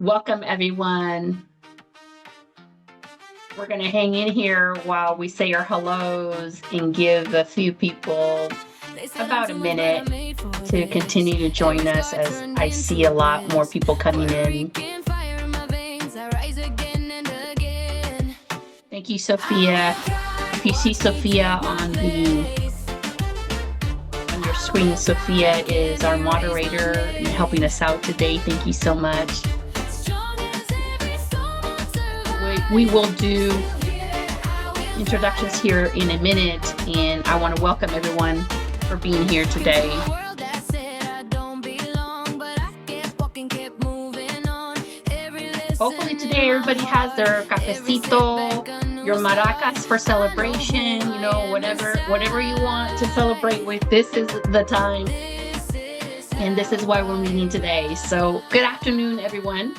Welcome, everyone. We're going to hang in here while we say our hellos and give a few people about a minute to continue to join us as I see a lot more people coming in. Thank you, Sophia. If you see Sophia on your screen, Sophia is our moderator and helping us out today. Thank you so much. We will do introductions here in a minute, and I want to welcome everyone for being here today. Hopefully today everybody has their cafecito, your maracas for celebration, whatever you want to celebrate with. This is the time, and this is why we're meeting today. So good afternoon, everyone.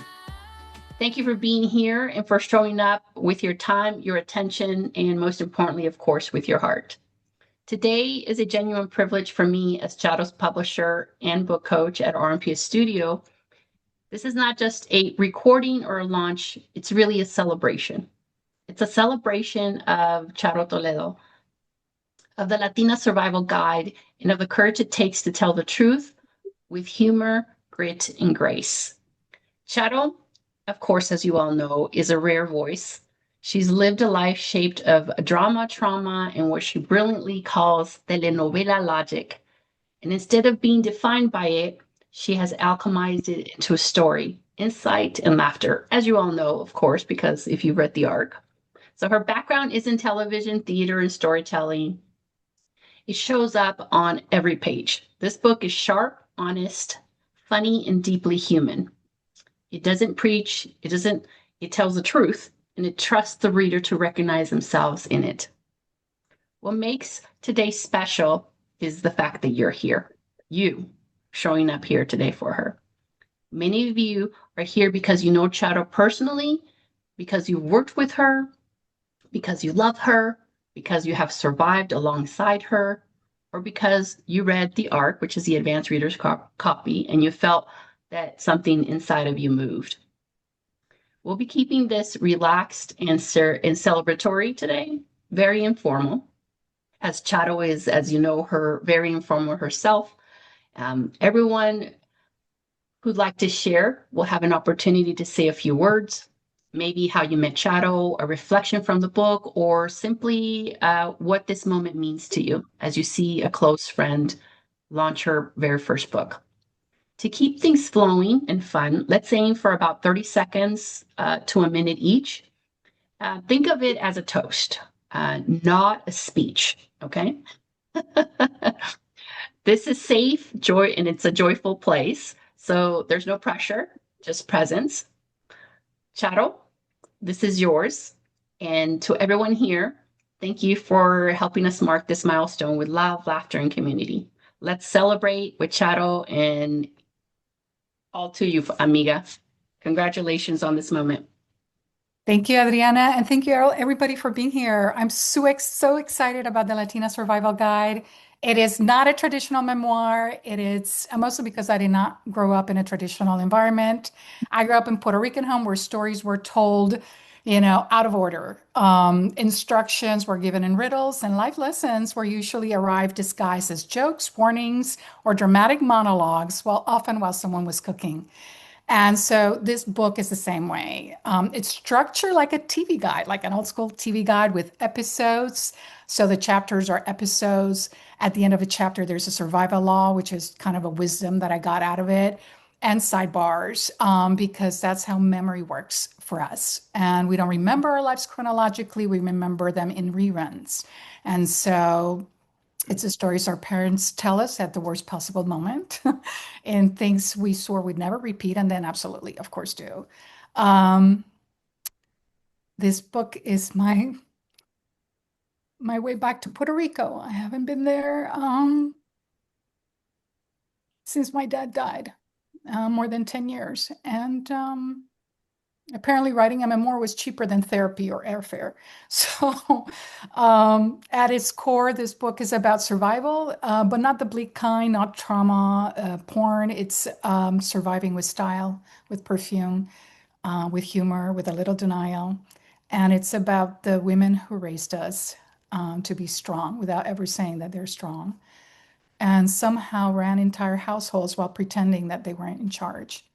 Thank you for being here and for showing up with your time, your attention, and most importantly, of course, with your heart. Today is a genuine privilege for me as Charo's publisher and book coach at RMPS Studio. This is not just a recording or a launch, it's really a celebration. It's a celebration of Charo Toledo, of the Latina survival guide, and of the courage it takes to tell the truth with humor, grit, and grace. Charo, of course, as you all know, is a rare voice. She's lived a life shaped of drama, trauma, and what she brilliantly calls telenovela logic. And instead of being defined by it, she has alchemized it into a story, insight, and laughter, as you all know, of course, because if you've read the arc. So her background is in television, theater, and storytelling. It shows up on every page. This book is sharp, honest, funny, and deeply human. It doesn't preach, it tells the truth, and it trusts the reader to recognize themselves in it. What makes today special is the fact that you're here, you showing up here today for her. Many of you are here because you know Charo personally, because you've worked with her, because you love her, because you have survived alongside her, or because you read the ARC, which is the Advanced Reader's Copy, and you felt that something inside of you moved. We'll be keeping this relaxed and celebratory today, very informal, as Charo is, as you know, her very informal herself. Everyone who'd like to share will have an opportunity to say a few words, maybe how you met Charo, a reflection from the book, or simply what this moment means to you as you see a close friend launch her very first book. To keep things flowing and fun, let's aim for about 30 seconds to a minute each. Think of it as a toast, not a speech, okay? This is safe, joy, and it's a joyful place. So there's no pressure, just presence. Charo, this is yours. And to everyone here, thank you for helping us mark this milestone with love, laughter, and community. Let's celebrate with Charo and all to you, amiga. Congratulations on this moment. Thank you, Adriana, and thank you, everybody, for being here. I'm so excited about the Latina Survival Guide. It is not a traditional memoir. It is mostly because I did not grow up in a traditional environment. I grew up in Puerto Rican home where stories were told, out of order. Instructions were given in riddles, and life lessons were usually arrived disguised as jokes, warnings, or dramatic monologues, often while someone was cooking. And so this book is the same way. It's structured like a TV guide, like an old school TV guide with episodes. So the chapters are episodes. At the end of a chapter, there's a survival law, which is kind of a wisdom that I got out of it, and sidebars, because that's how memory works for us. And we don't remember our lives chronologically, we remember them in reruns. And so it's the stories our parents tell us at the worst possible moment and things we swore we'd never repeat and then absolutely, of course, do. This book is my way back to Puerto Rico. I haven't been there since my dad died, more than 10 years. And apparently writing a memoir was cheaper than therapy or airfare. So at its core, this book is about survival, but not the bleak kind, not trauma, porn. It's surviving with style, with perfume. with humor, with a little denial. And it's about the women who raised us to be strong without ever saying that they're strong, and somehow ran entire households while pretending that they weren't in charge.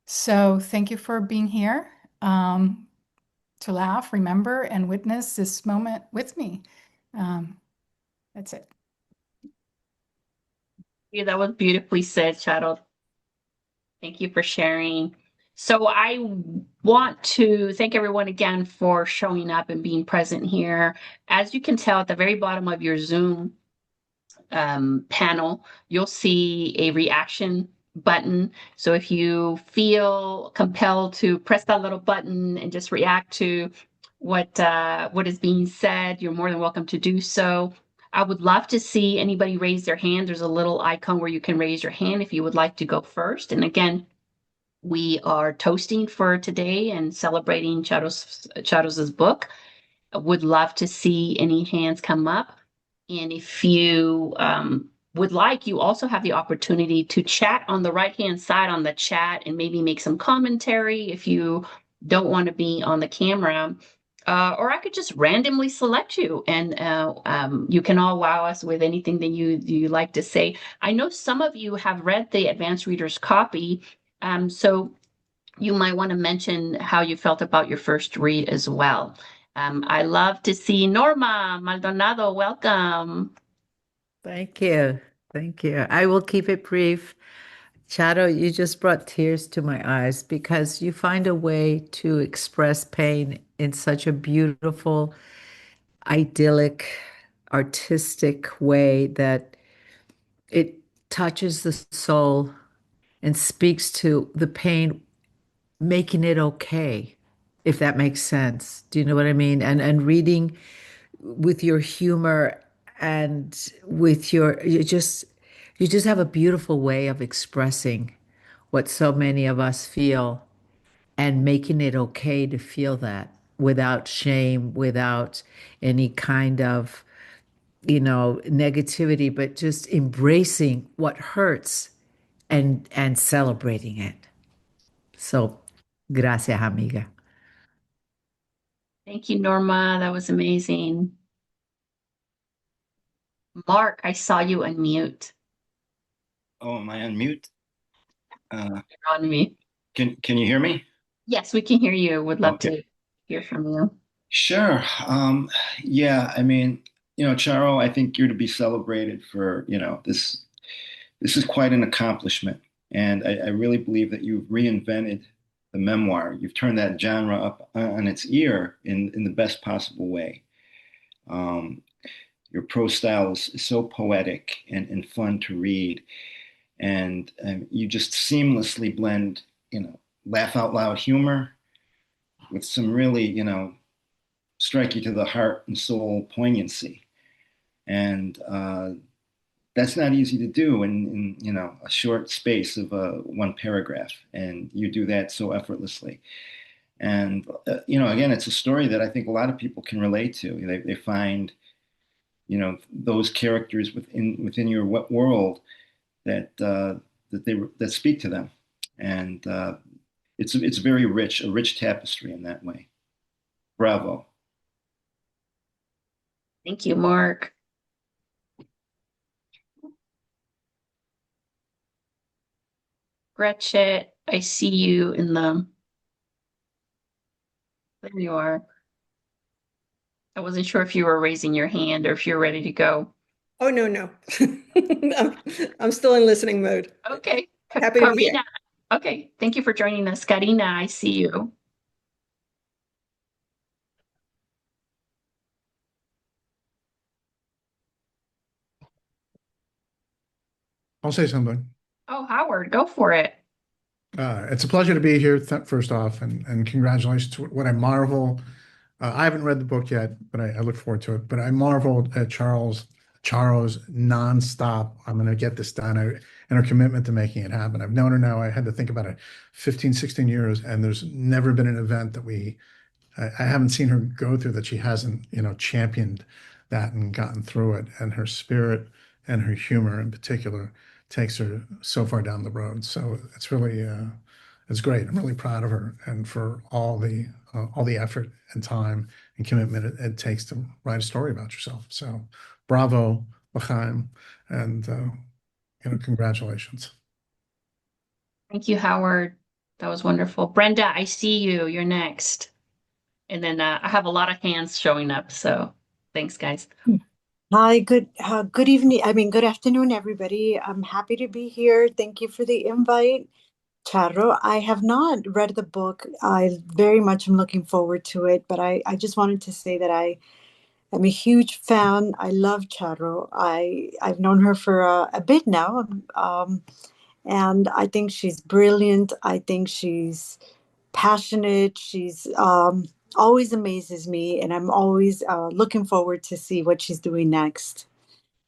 So thank you for being here to laugh, remember, and witness this moment with me. Um, that's it. Yeah, that was beautifully said, Charo. Thank you for sharing. So I want to thank everyone again for showing up and being present here. As you can tell at the very bottom of your Zoom panel, you'll see a reaction button. So if you feel compelled to press that little button and just react to what is being said, you're more than welcome to do so. I would love to see anybody raise their hand. There's a little icon where you can raise your hand if you would like to go first. And again, we are toasting for today and celebrating Charos's book. I would love to see any hands come up. And if you would like, you also have the opportunity to chat on the right-hand side on the chat and maybe make some commentary if you don't want to be on the camera. Or I could just randomly select you and you can all wow us with anything that you like to say. I know some of you have read the advanced reader's copy, so you might want to mention how you felt about your first read as well. I love to see Norma Maldonado. Welcome. Thank you. Thank you. I will keep it brief. Charo, you just brought tears to my eyes because you find a way to express pain in such a beautiful, idyllic, artistic way that it touches the soul and speaks to the pain, making it okay, if that makes sense. Do you know what I mean? And reading with your humor and with your you just have a beautiful way of expressing what so many of us feel and making it okay to feel that without shame, without any kind of, negativity, but just embracing what hurts and celebrating it. So, gracias, amiga. Thank you, Norma. That was amazing. Mark, I saw you unmute. Oh, am I on mute? You're on mute. Can you hear me? Yes, we can hear you. Would love Okay. to hear from you. Sure. Yeah, I mean, Charo, I think you're to be celebrated for, this. This is quite an accomplishment. And I really believe that you've reinvented the memoir. You've turned that genre up on its ear in the best possible way. Um, your prose style is so poetic and fun to read. And you just seamlessly blend, laugh out loud humor with some really, strike you to the heart and soul poignancy. And that's not easy to do in a short space of one paragraph. And you do that so effortlessly. And, again, it's a story that I think a lot of people can relate to. They find, those characters within your world that speak to them. And it's very rich, a rich tapestry in that way. Bravo. Thank you, Mark. Gretchen, I see you in the. There you are. I wasn't sure if you were raising your hand or if you're ready to go. Oh, no, no. I'm still in listening mode. Okay. Happy to be here. Karina. Okay. Thank you for joining us. Karina, I see you. I'll say something. Oh, Howard, go for it. It's a pleasure to be here, first off, and congratulations. What I marvel, I haven't read the book yet, but I look forward to it. But I marveled at Charo's nonstop, I'm going to get this done, and her commitment to making it happen. I've known her now, I had to think about it, 15, 16 years, and there's never been an event that I haven't seen her go through that she hasn't, championed that and gotten through it. And her spirit and her humor in particular takes her so far down the road. So it's really it's great. I'm really proud of her and for all the effort and time and commitment it takes to write a story about yourself. So bravo, L'chaim, and congratulations. Thank you, Howard. That was wonderful. Brenda, I see you. You're next. And then I have a lot of hands showing up. So thanks, guys. Hi, good evening. I mean, good afternoon, everybody. I'm happy to be here. Thank you for the invite, Charo. I have not read the book. I very much am looking forward to it, but I just wanted to say that I am a huge fan. I love Charo. I've known her for a bit now, and I think she's brilliant. I think she's passionate. She's always amazes me, and I'm always looking forward to see what she's doing next.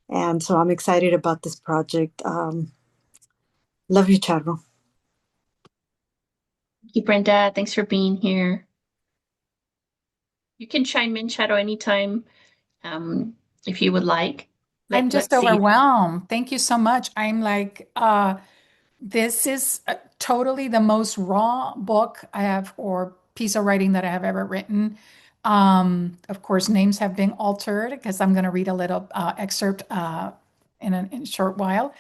And so I'm excited about this project. Love you, Charo. Thank you, Brenda. Thanks for being here. You can chime in, Shadow, anytime if you would like. I'm just Let's see. overwhelmed. Thank you so much. I'm like, this is totally the most raw book I have or piece of writing that I have ever written. Of course, names have been altered because I'm going to read a little excerpt in a short while.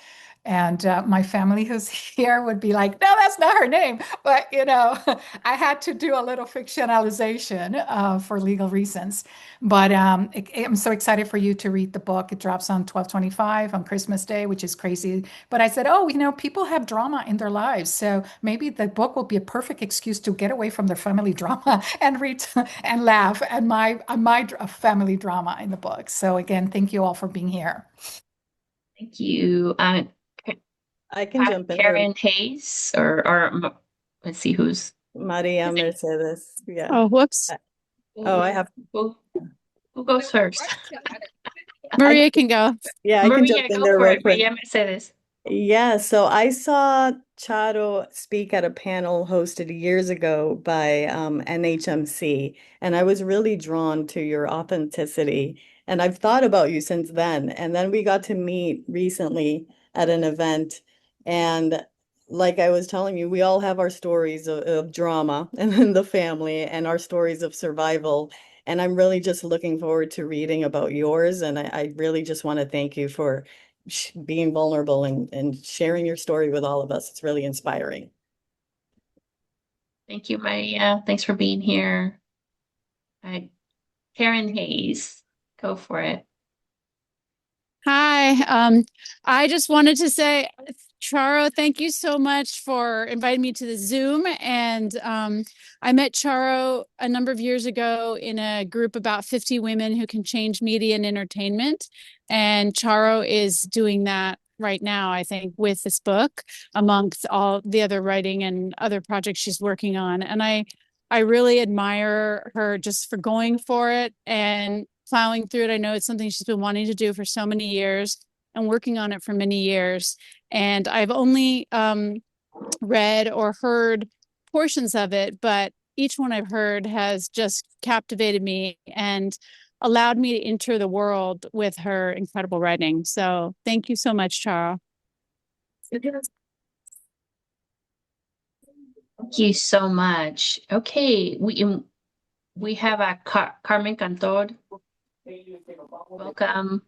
And my family who's here would be like, no, that's not her name. But, I had to do a little fictionalization for legal reasons. But I'm so excited for you to read the book. It drops on 12/25 on Christmas Day, which is crazy. But I said, oh, people have drama in their lives. So maybe the book will be a perfect excuse to get away from their family drama and read and laugh at my family drama in the book. So again, thank you all for being here. Thank you. I can jump in there. Karen Hayes or let's see who's Maria Mercedes. Yeah. Oh, whoops. Oh, I have. who goes first? Maria can go. Yeah, I can jump in there real quick. Maria Mercedes. Yeah, so I saw Charo speak at a panel hosted years ago by NHMC, and I was really drawn to your authenticity. And I've thought about you since then. And then we got to meet recently at an event. And like I was telling you, we all have our stories of drama and in the family and our stories of survival. And I'm really just looking forward to reading about yours. And I really just want to thank you for being vulnerable and sharing your story with all of us. It's really inspiring. Thank you, Maria. Thanks for being here. Karen Hayes, go for it. Hi. I just wanted to say, Charo, thank you so much for inviting me to the Zoom. And I met Charo a number of years ago in a group about 50 women who can change media and entertainment. And Charo is doing that right now, I think, with this book, amongst all the other writing and other projects she's working on. And I really admire her just for going for it and plowing through it. I know it's something she's been wanting to do for so many years and working on it for many years. And I've only read or heard portions of it, but each one I've heard has just captivated me and allowed me to enter the world with her incredible writing. So thank you so much, Charo. Thank you so much. Okay, we have a Carmen Cantor. Welcome.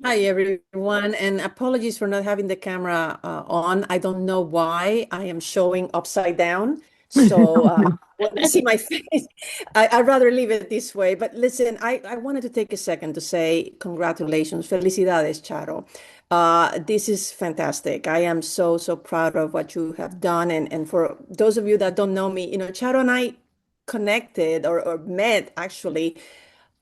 Hi, everyone, and apologies for not having the camera on. I don't know why I am showing upside down. So when you see my face, I'd rather leave it this way. But listen, I wanted to take a second to say congratulations. Felicidades, Charo. This is fantastic. I am so proud of what you have done. And for those of you that don't know me, Charo and I connected or met actually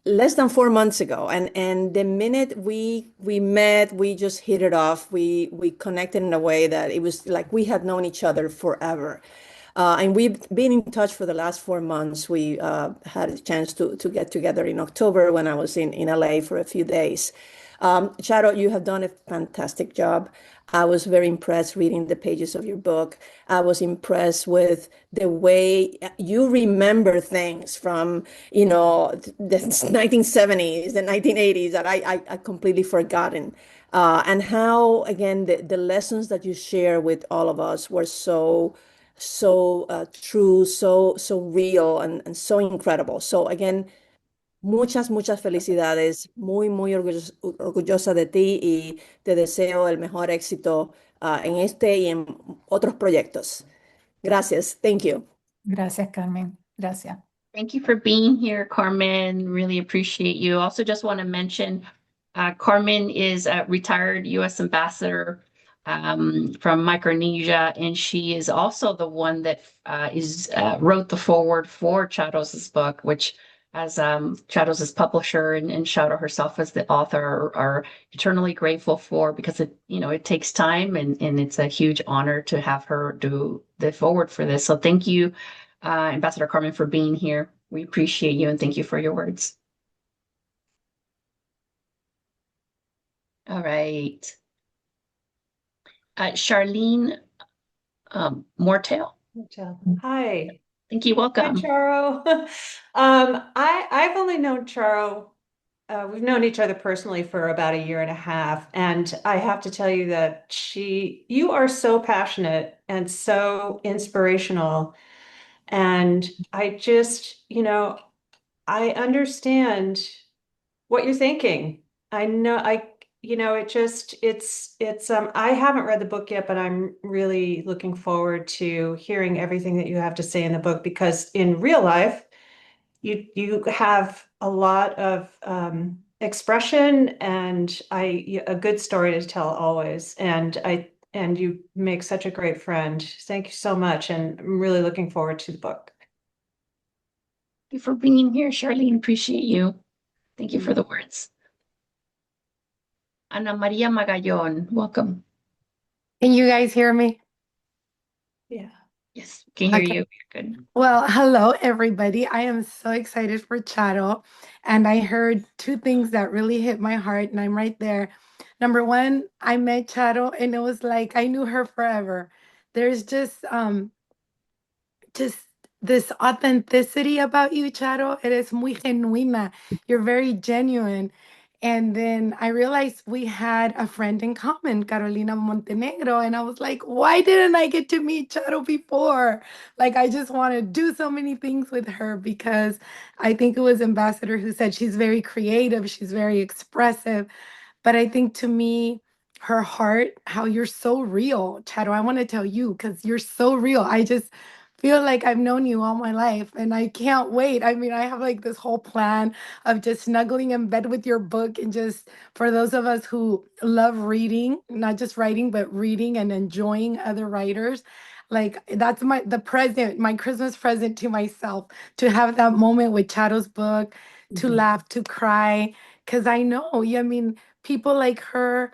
less than 4 months ago, and the minute we met, we just hit it off. We connected in a way that it was like we had known each other forever, and we've been in touch for the last 4 months. We had a chance to get together in October when I was in LA for a few days. Charo, you have done a fantastic job. I was very impressed reading the pages of your book. I was impressed with the way you remember things from, the 1970s, the 1980s that I completely forgotten. And how, again, the lessons that you share with all of us were so so true, so real, and so incredible. So again, muchas felicidades. Muy orgullosa de ti y te deseo el mejor éxito en este y en otros proyectos. Gracias. Thank you. Gracias, Carmen. Gracias. Thank you for being here, Carmen. Really appreciate you. Also, just want to mention Carmen is a retired U.S. ambassador from Micronesia, and she is also the one that wrote the foreword for Charo's book, which, as Charo's publisher and Charo herself as the author, are eternally grateful for, because it takes time, and it's a huge honor to have her do the foreword for this. So thank you, Ambassador Carmen, for being here. We appreciate you and thank you for your words. All right. Charlene Mortel. Hi. Thank you. Hi, Welcome. Charo. I've only known Charo. We've known each other personally for about a year and a half, and I have to tell you that you are so passionate and so inspirational, and I just, I understand what you're thinking. I know I haven't read the book yet, but I'm really looking forward to hearing everything that you have to say in the book, because in real life you have a lot of expression and a good story to tell always. And you make such a great friend. Thank you so much, and I'm really looking forward to the book. Thank you for being here, Charlene. Appreciate you. Thank you for the words. Ana Maria Magallon, welcome. Can you guys hear me? Yeah. Yes, we can hear Okay. you. You're good. Well, hello, everybody. I am so excited for Charo. And I heard two things that really hit my heart, and I'm right there. Number one, I met Charo, and it was like I knew her forever. There's just this authenticity about you, Charo. Eres muy genuina. You're very genuine. And then I realized we had a friend in common, Carolina Montenegro. And I was like, why didn't I get to meet Charo before? Like, I just want to do so many things with her, because I think it was Ambassador who said she's very creative, she's very expressive. But I think, to me, her heart, how you're so real, Charo. I want to tell you, because you're so real. I just feel like I've known you all my life, and I can't wait. I mean, I have like this whole plan of just snuggling in bed with your book, and just for those of us who love reading, not just writing, but reading and enjoying other writers. Like, that's my Christmas present to myself, to have that moment with Charo's book, to laugh, to cry. Because I know, yeah, I mean, people like her,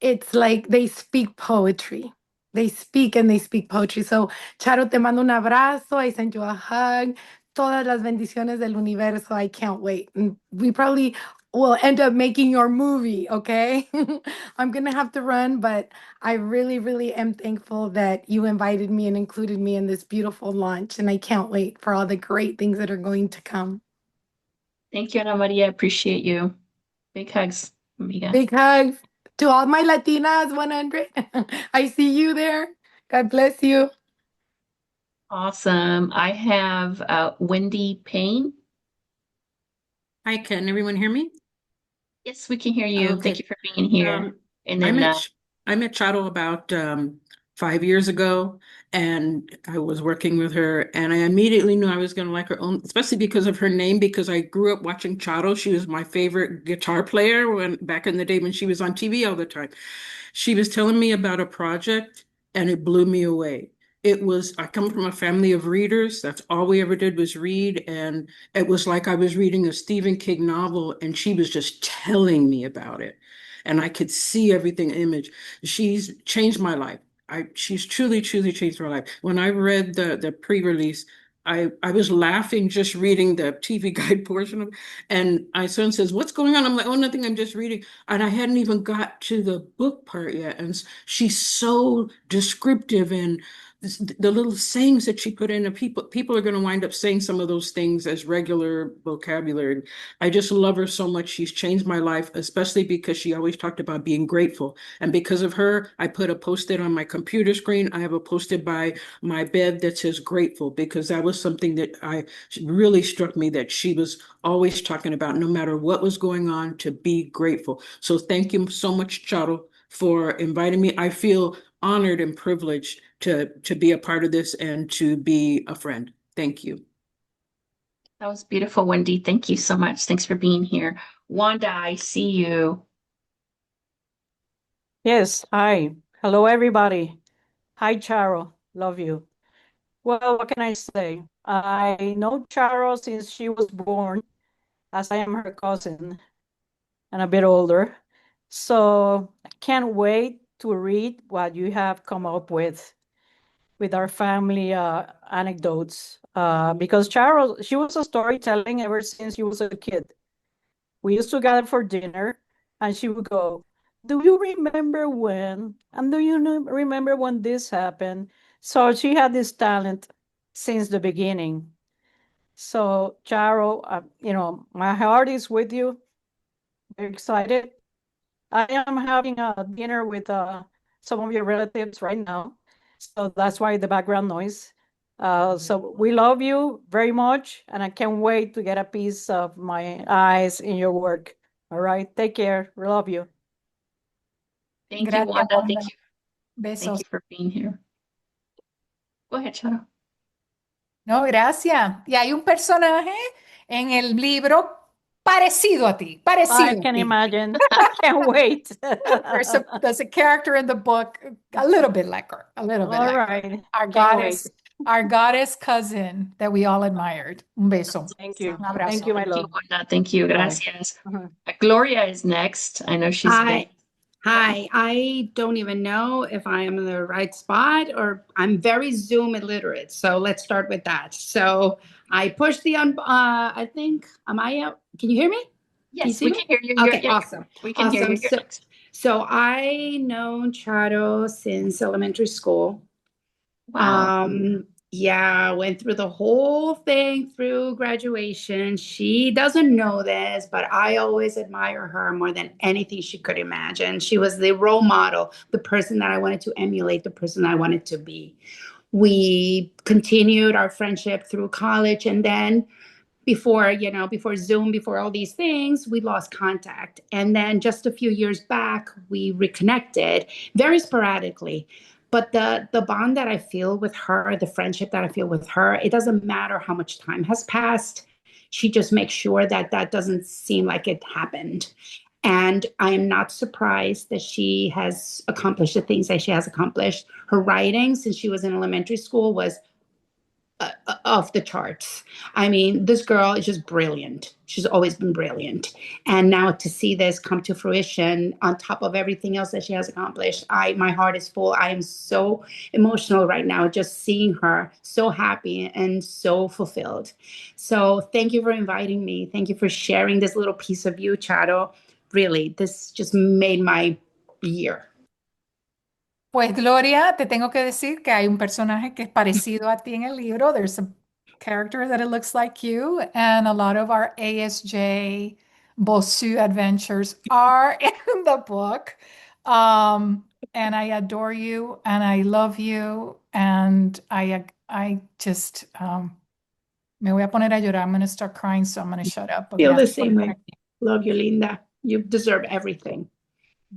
it's like they speak poetry. They speak, and they speak poetry. So, Charo, te mando un abrazo. I send you a hug. Todas las bendiciones del universo. I can't wait. And we probably will end up making your movie, okay? I'm going to have to run, but I really am thankful that you invited me and included me in this beautiful launch. And I can't wait for all the great things that are going to come. Thank you, Ana Maria. Appreciate you. Big hugs, amiga. Big hugs to all my Latinas 100. I see you there. God bless you. Awesome. I have Wendy Payne. Hi, can everyone hear me? Yes, we can hear you. Okay. Thank you for being here. And I then met Charo about 5 years ago, and I was working with her, and I immediately knew I was going to like her own, especially because of her name, because I grew up watching Charo. She was my favorite guitar player back in the day when she was on TV all the time. She was telling me about a project, and it blew me away. I come from a family of readers. That's all we ever did was read. And it was like I was reading a Stephen King novel, and she was just telling me about it. And I could see everything image. She's changed my life. She's truly changed my life. When I read the pre-release, I was laughing just reading the TV guide portion of it. And my son says, "What's going on?" I'm like, "Oh, nothing, I'm just reading." And I hadn't even got to the book part yet. And she's so descriptive and the little sayings that she put in, and people are going to wind up saying some of those things as regular vocabulary. I just love her so much. She's changed my life, especially because she always talked about being grateful. And because of her, I put a post-it on my computer screen. I have a post-it by my bed that says grateful, because that was something that I really struck me, that she was always talking about, no matter what was going on, to be grateful. So thank you so much, Charo, for inviting me. I feel honored and privileged to be a part of this and to be a friend. Thank you. That was beautiful, Wendy. Thank you so much. Thanks for being here. Wanda, I see you. Yes, hi. Hello, everybody. Hi, Charo. Love you. Well, what can I say? I know Charo since she was born, as I am her cousin and a bit older. So I can't wait to read what you have come up with our family anecdotes. Because Charo, she was a storytelling ever since she was a kid. We used to gather for dinner, and she would go, "Do you remember when? And do you remember when this happened?" So she had this talent since the beginning. So, Charo, my heart is with you. Very excited. I am having a dinner with some of your relatives right now. So that's why the background noise. So we love you very much, and I can't wait to get a piece of my eyes in your work. All right, take care. We love you. Thank you, Gracias, Wanda. Wanda. Thank Besos. you for being here. Go ahead, Charo. No, gracias. Y hay un personaje en el libro parecido a ti, I parecido a can ti. imagine. I can't wait. There's a character in the book a little bit like her, a little bit All like her. right. Our Can't wait. goddess cousin that we all admired. Un beso. Thank you. Un abrazo. Thank you, my Thank you, love. Wanda. Thank you. Bye. Gracias. Uh-huh. Gloria is next. I know she's been. Hi, I don't even know if I am in the right spot, or I'm very Zoom illiterate. So let's start with that. So I pushed the I think, am I out? Can you hear me? Can you Yes, see we me? can hear you. Okay, awesome. We can hear Awesome. you. You're next. So I known Charo since elementary school. Wow. Yeah, went through the whole thing through graduation. She doesn't know this, but I always admire her more than anything she could imagine. She was the role model, the person that I wanted to emulate, the person I wanted to be. We continued our friendship through college, and then before Zoom, before all these things, we lost contact. And then just a few years back, we reconnected very sporadically. But the bond that I feel with her, the friendship that I feel with her, it doesn't matter how much time has passed. She just makes sure that that doesn't seem like it happened. And I am not surprised that she has accomplished the things that she has accomplished. Her writing, since she was in elementary school, was off the charts. I mean, this girl is just brilliant. She's always been brilliant. And now to see this come to fruition on top of everything else that she has accomplished, my heart is full. I am so emotional right now just seeing her so happy and so fulfilled. So thank you for inviting me. Thank you for sharing this little piece of you, Charo. Really, this just made my year. Pues Gloria, te tengo que decir que hay un personaje que es parecido a ti en el libro. There's a character that it looks like you, and a lot of our ASJ Bosu adventures are in the book. And I adore you, and I love you, and I just me voy a poner a llorar. I'm going to start crying, so I'm going to shut up. Feel the same way. Love you, Linda. You deserve everything.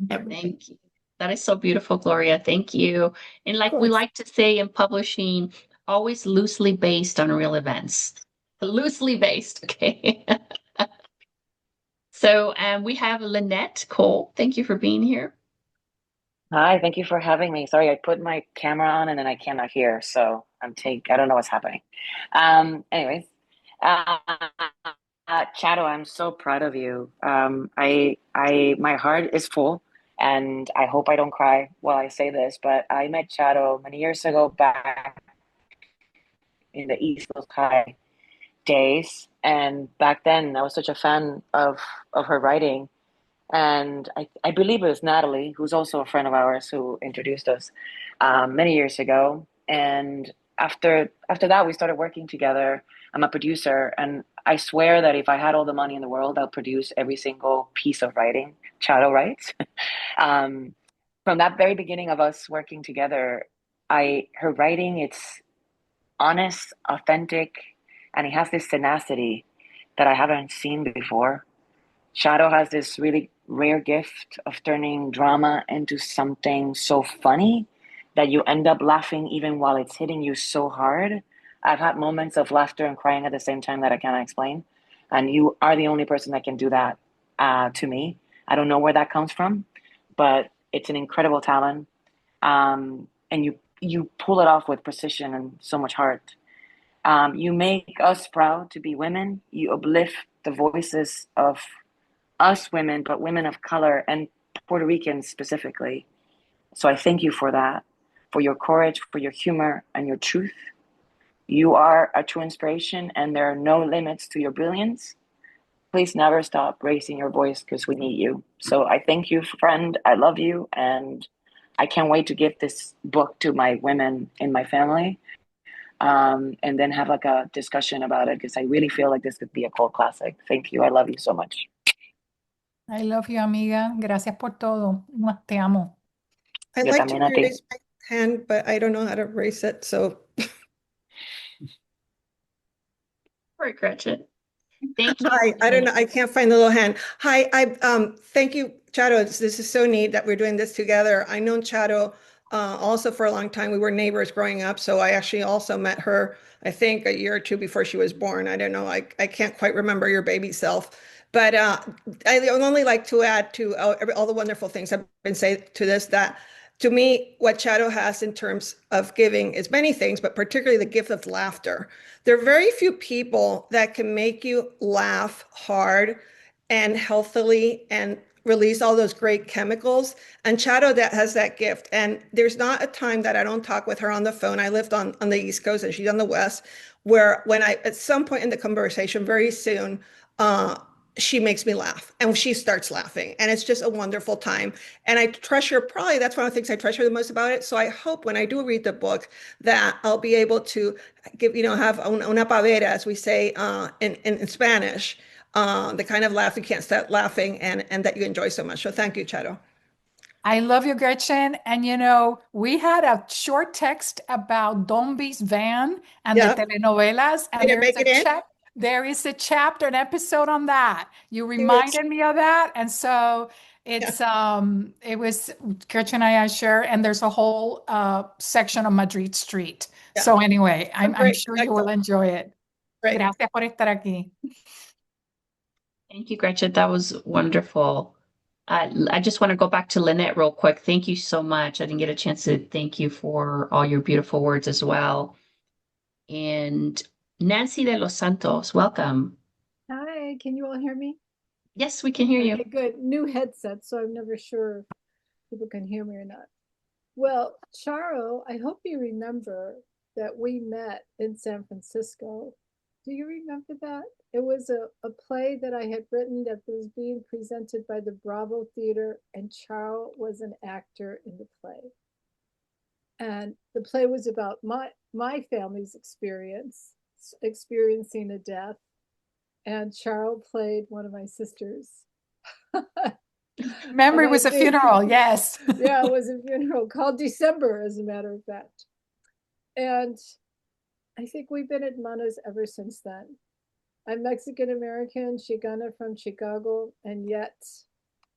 Thank you. That is so beautiful, Gloria. Thank you. And like we like to say in publishing, always loosely based on real events. Loosely based, okay? So we have Lynette Cole. Thank you for being here. Hi, thank you for having me. Sorry, I put my camera on and then I cannot hear, so I don't know what's happening. Anyways, Charo, I'm so proud of you. My heart is full, and I hope I don't cry while I say this, but I met Charo many years ago back in the East Coast High days, and back then I was such a fan of her writing. And I believe it was Natalie, who's also a friend of ours, who introduced us many years ago. And after that, we started working together. I'm a producer, and I swear that if I had all the money in the world, I'll produce every single piece of writing Charo writes. um, from that very beginning of us working together, her writing, it's honest, authentic, and it has this tenacity that I haven't seen before. Shadow has this really rare gift of turning drama into something so funny that you end up laughing even while it's hitting you so hard. I've had moments of laughter and crying at the same time that I cannot explain. And you are the only person that can do that to me. I don't know where that comes from, but it's an incredible talent. And you pull it off with precision and so much heart. You make us proud to be women. You uplift the voices of us women, but women of color and Puerto Ricans specifically. So I thank you for that, for your courage, for your humor, and your truth. You are a true inspiration, and there are no limits to your brilliance. Please never stop raising your voice because we need you. So I thank you, friend. I love you, and I can't wait to give this book to my women in my family, and then have like a discussion about it because I really feel like this could be a cult classic. Thank you. I love you so much. I love you, amiga. Gracias por todo. Te amo. I'd Yo like to también a ti. raise my hand, but I don't know how to raise it. So All right, Gretchen. Thank you. hi, I don't know. I can't find the little hand. Hi, thank you, Charo. This is so neat that we're doing this together. I know Charo also for a long time. We were neighbors growing up, so I actually also met her, I think, a year or two before she was born. I don't know. I can't quite remember your baby self. But I would only like to add to all the wonderful things I've been saying to this, that to me, what Charo has in terms of giving is many things, but particularly the gift of laughter. There are very few people that can make you laugh hard and healthily and release all those great chemicals. And Charo that has that gift. And there's not a time that I don't talk with her on the phone. I lived on the East Coast and she's on the West, where when I, at some point in the conversation, very soon, she makes me laugh and she starts laughing. And it's just a wonderful time. And I treasure, probably that's one of the things I treasure the most about it. So I hope when I do read the book that I'll be able to give, have una pavera, as we say in Spanish, the kind of laugh you can't stop laughing and that you enjoy so much. So thank you, Charo. I love you, Gretchen. And we had a short text about Dombi's van and the telenovelas, and there is a chapter, an episode on that. You reminded me of that, and so it's it was Gretchen and I share, and there's a whole section on Madrid Street. Yeah. So anyway, I'm sure you will enjoy it. Great. Gracias por estar aquí. Thank you, Gretchen. That was wonderful. I just want to go back to Lynette real quick. Thank you so much. I didn't get a chance to thank you for all your beautiful words as well. And Nancy de los Santos, welcome. Hi, can you all hear me? Yes, we can hear you. Okay, good. New headset, so I'm never sure if people can hear me or not. Well, Charo, I hope you remember that we met in San Francisco. Do you remember that? It was a play that I had written that was being presented by the Bravo Theater, and Charo was an actor in the play. And the play was about my family's experiencing a death, and Charo played one of my sisters. Memory was a funeral, yes. Yeah, it was a funeral called December, as a matter of fact. And I think we've been hermanas ever since then. I'm Mexican American, Chicana from Chicago, and yet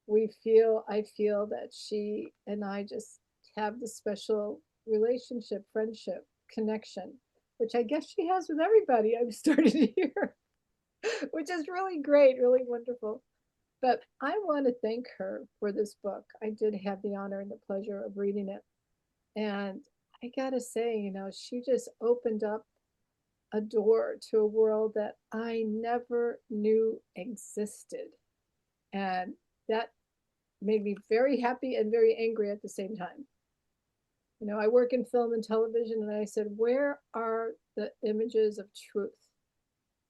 I feel that she and I just have this special relationship, friendship, connection, which I guess she has with everybody I'm starting to hear, which is really great, really wonderful. But I want to thank her for this book. I did have the honor and the pleasure of reading it. And I gotta say, she just opened up a door to a world that I never knew existed. And that made me very happy and very angry at the same time. I work in film and television, and I said, where are the images of truth?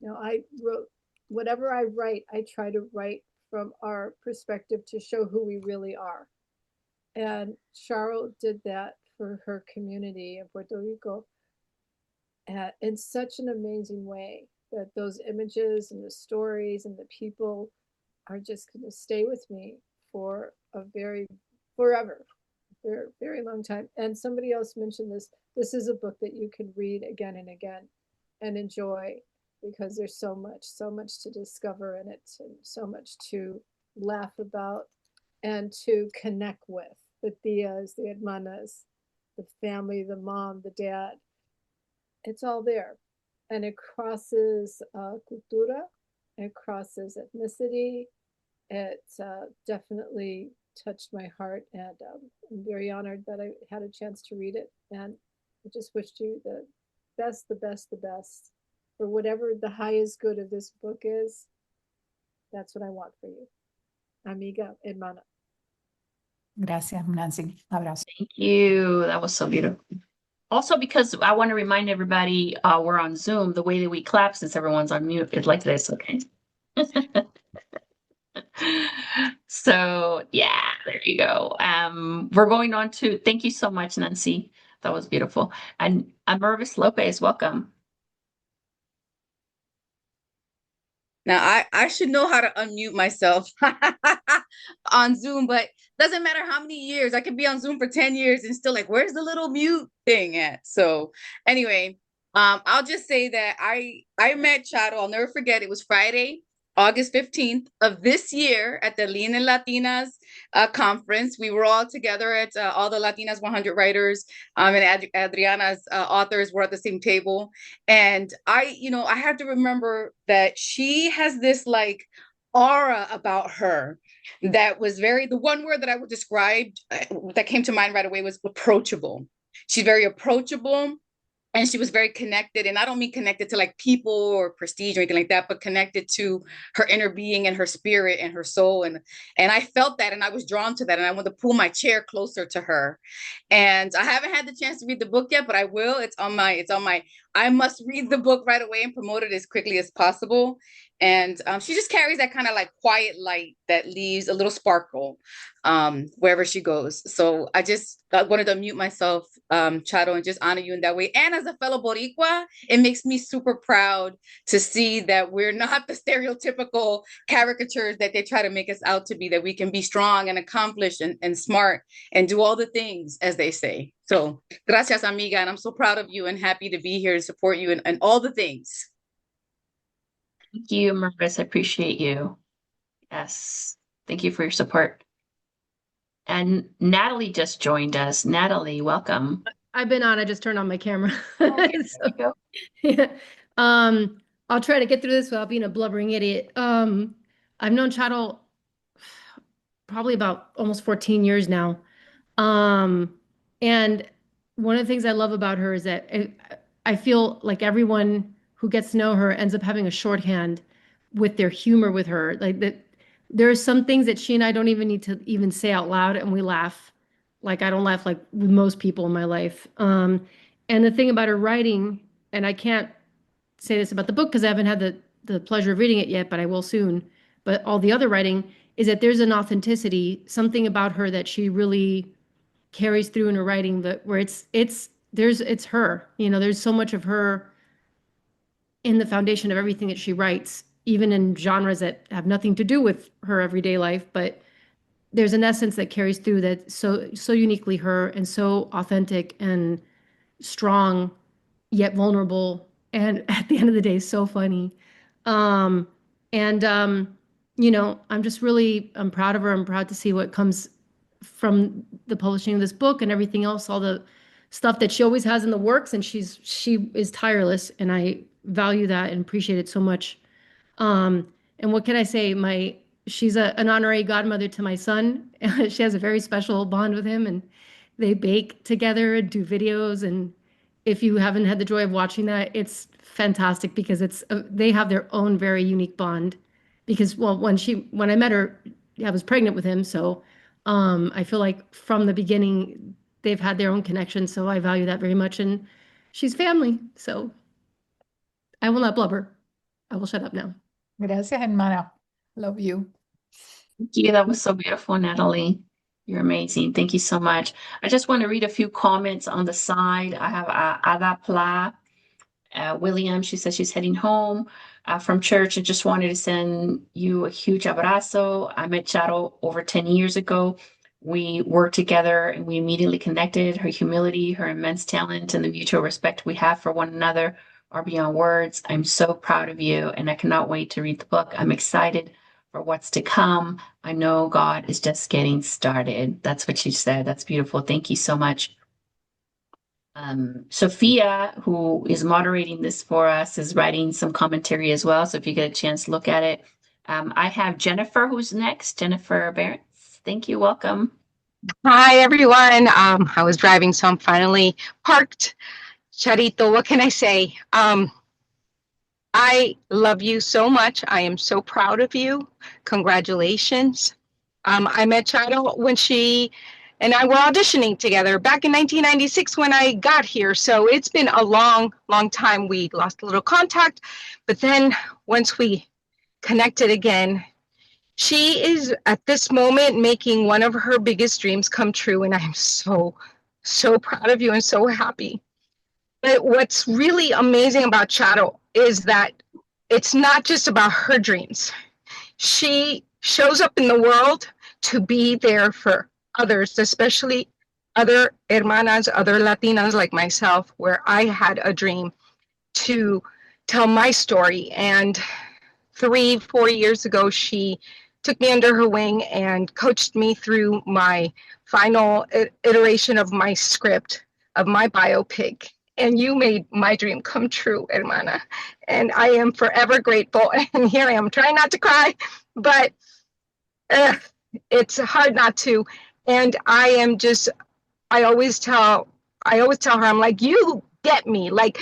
I wrote, whatever I write, I try to write from our perspective to show who we really are. And Charo did that for her community in Puerto Rico in such an amazing way that those images and the stories and the people are just going to stay with me for a forever, very, very long time. And somebody else mentioned this. This is a book that you can read again and again and enjoy because there's so much to discover in it and so much to laugh about and to connect with the tias, the hermanas, the family, the mom, the dad. It's all there. And it crosses cultura, it crosses ethnicity. It definitely touched my heart, and I'm very honored that I had a chance to read it. And I just wished you the best, the best, the best for whatever the highest good of this book is. That's what I want for you. Amiga, hermana. Gracias, Nancy. Abrazo. Thank you. That was so beautiful. Also, because I want to remind everybody, we're on Zoom. The way that we clap, since everyone's on mute, is like this, okay? So yeah, there you go. We're going on to, thank you so much, Nancy. That was beautiful. And Mervis Lopez, welcome. Now I should know how to unmute myself on Zoom, but doesn't matter how many years. I could be on Zoom for 10 years and still like, where's the little mute thing at? So anyway, I'll just say that I met Charo. I'll never forget. It was Friday, August 15th of this year at the Lean and Latinas conference. We were all together at all the Latinas 100 writers, and Adriana's authors were at the same table. And I have to remember that she has this like aura about her that was the one word that I would describe that came to mind right away was approachable. She's very approachable. And she was very connected. And I don't mean connected to like people or prestige or anything like that, but connected to her inner being and her spirit and her soul. And I felt that, and I was drawn to that. And I wanted to pull my chair closer to her. And I haven't had the chance to read the book yet, but I will. It's on my, I must read the book right away and promote it as quickly as possible. And she just carries that kind of like quiet light that leaves a little sparkle wherever she goes. So I just wanted to mute myself, Charo, and just honor you in that way. And as a fellow Boricua, it makes me super proud to see that we're not the stereotypical caricatures that they try to make us out to be, that we can be strong and accomplished and smart and do all the things, as they say. So gracias, amiga. And I'm so proud of you and happy to be here to support you and all the things. Thank you, Mervis. I appreciate you. Yes. Thank you for your support. And Natalie just joined us. Natalie, welcome. I've been on. I just turned on my camera. Okay, there you go. Yeah. I'll try to get through this without being a blubbering idiot. I've known Charo probably about almost 14 years now. And one of the things I love about her is that I feel like everyone who gets to know her ends up having a shorthand with their humor with her. Like that, there are some things that she and I don't even need to even say out loud, and we laugh. Like I don't laugh like with most people in my life. And the thing about her writing, and I can't say this about the book because I haven't had the pleasure of reading it yet, but I will soon. But all the other writing is that there's an authenticity, something about her that she really carries through in her writing, that where it's her. There's so much of her in the foundation of everything that she writes, even in genres that have nothing to do with her everyday life, but there's an essence that carries through that's so uniquely her and so authentic and strong, yet vulnerable, and at the end of the day, so funny. I'm proud of her. I'm proud to see what comes from the publishing of this book and everything else, all the stuff that she always has in the works, and she is tireless, and I value that and appreciate it so much. And what can I say? She's an honorary godmother to my son. She has a very special bond with him, and they bake together and do videos. And if you haven't had the joy of watching that, it's fantastic because they have their own very unique bond. Because when I met her, I was pregnant with him, so I feel like from the beginning they've had their own connection. So I value that very much, and she's family. So I will not blubber. I will shut up now. Gracias, hermana. Love you. Thank you. That was so beautiful, Natalie. You're amazing. Thank you so much. I just want to read a few comments on the side. I have Ada Pla. William, she says she's heading home from church and just wanted to send you a huge abrazo. I met Charo over 10 years ago. We worked together and we immediately connected. Her humility, her immense talent, and the mutual respect we have for one another are beyond words. I'm so proud of you and I cannot wait to read the book. I'm excited for what's to come. I know God is just getting started. That's what she said. That's beautiful. Thank you so much. Sophia, who is moderating this for us, is writing some commentary as well. So if you get a chance, look at it. I have Jennifer, who's next. Jennifer Barrett. Thank you. Welcome. Hi, everyone. I was driving, so I'm finally parked. Charito, what can I say? I love you so much. I am so proud of you. Congratulations. I met Charo when she and I were auditioning together back in 1996 when I got here. So it's been a long, long time. We lost a little contact, but then once we connected again, she is at this moment making one of her biggest dreams come true. And I'm so, so proud of you and so happy. But what's really amazing about Charo is that it's not just about her dreams. She shows up in the world to be there for others, especially other hermanas, other Latinas like myself, where I had a dream to tell my story. And 3-4 years ago, she took me under her wing and coached me through my final iteration of my script, of my biopic. And you made my dream come true, hermana. And I am forever grateful. And here I am trying not to cry, but it's hard not to. And I always tell her, I'm like, you get me. Like,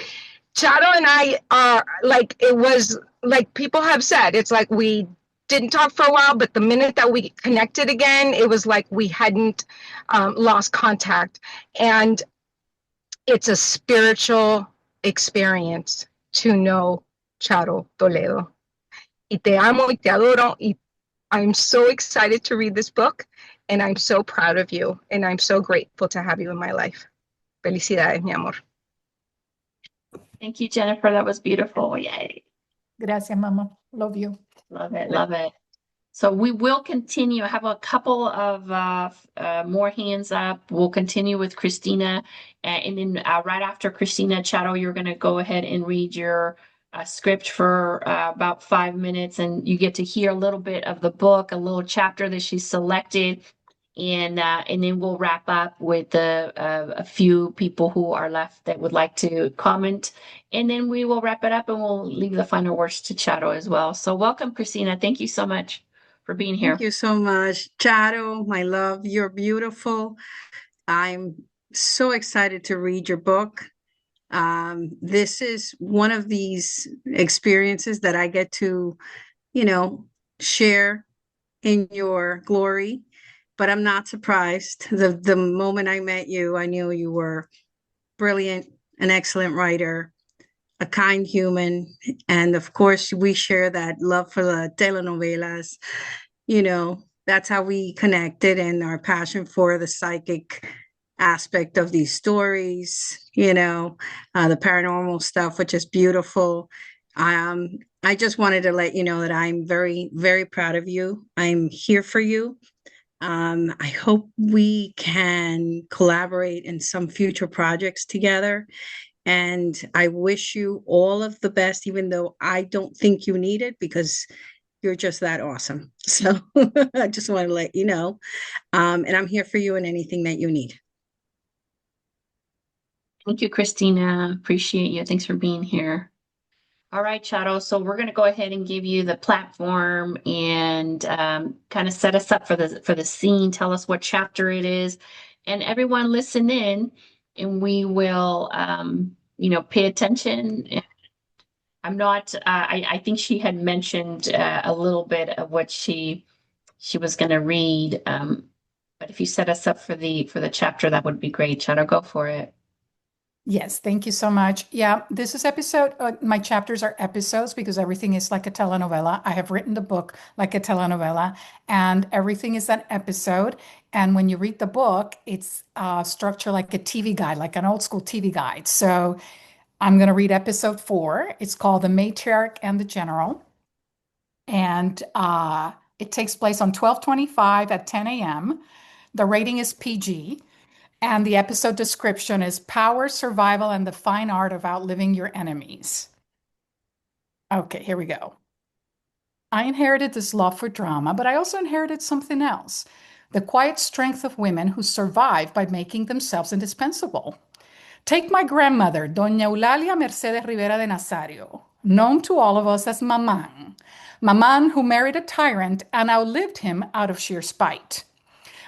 Charo and I are like, it was like people have said, it's like we didn't talk for a while, but the minute that we connected again, it was like we hadn't lost contact. And it's a spiritual experience to know Charo Toledo. Y te amo y te adoro. Y I'm so excited to read this book, and I'm so proud of you, and I'm so grateful to have you in my life. Felicidades, mi amor. Thank you, Jennifer. That was beautiful. Yay. Gracias, Mama. Love you. Love it. Love it. So we will continue. I have a couple of more hands up. We'll continue with Christina. And then right after Christina, Charo, you're going to go ahead and read your script for about 5 minutes. And you get to hear a little bit of the book, a little chapter that she selected. And then we'll wrap up with a few people who are left that would like to comment. And then we will wrap it up and we'll leave the final words to Charo as well. So welcome, Christina. Thank you so much for being here. Thank you so much. Charo, my love, you're beautiful. I'm so excited to read your book. This is one of these experiences that I get to, share in your glory, but I'm not surprised. The moment I met you, I knew you were brilliant, an excellent writer, a kind human. And of course, we share that love for the telenovelas. That's how we connected, and our passion for the psychic aspect of these stories, the paranormal stuff, which is beautiful. I just wanted to let you know that I'm very, very proud of you. I'm here for you. I hope we can collaborate in some future projects together. And I wish you all of the best, even though I don't think you need it, because you're just that awesome. So I just want to let you know. And I'm here for you in anything that you need. Thank you, Christina. Appreciate you. Thanks for being here. All right, Charo. So we're going to go ahead and give you the platform and kind of set us up for the scene. Tell us what chapter it is, and everyone listen in, and we will, pay attention. I'm not. I think she had mentioned a little bit of what she was going to read. But if you set us up for the chapter, that would be great. Charo, go for it. Yes, thank you so much. Yeah, this is episode, my chapters are episodes because everything is like a telenovela. I have written the book like a telenovela, and everything is an episode. And when you read the book, it's structured like a TV guide, like an old school TV guide. So I'm going to read episode 4. It's called The Matriarch and the General. And it takes place on 12/25 at 10 a.m. The rating is PG. And the episode description is Power, Survival, and the Fine Art of Outliving Your Enemies. Okay, here we go. I inherited this love for drama, but I also inherited something else, the quiet strength of women who survive by making themselves indispensable. Take my grandmother, Doña Eulalia Mercedes Rivera de Nazario, known to all of us as Maman. Maman, who married a tyrant and outlived him out of sheer spite.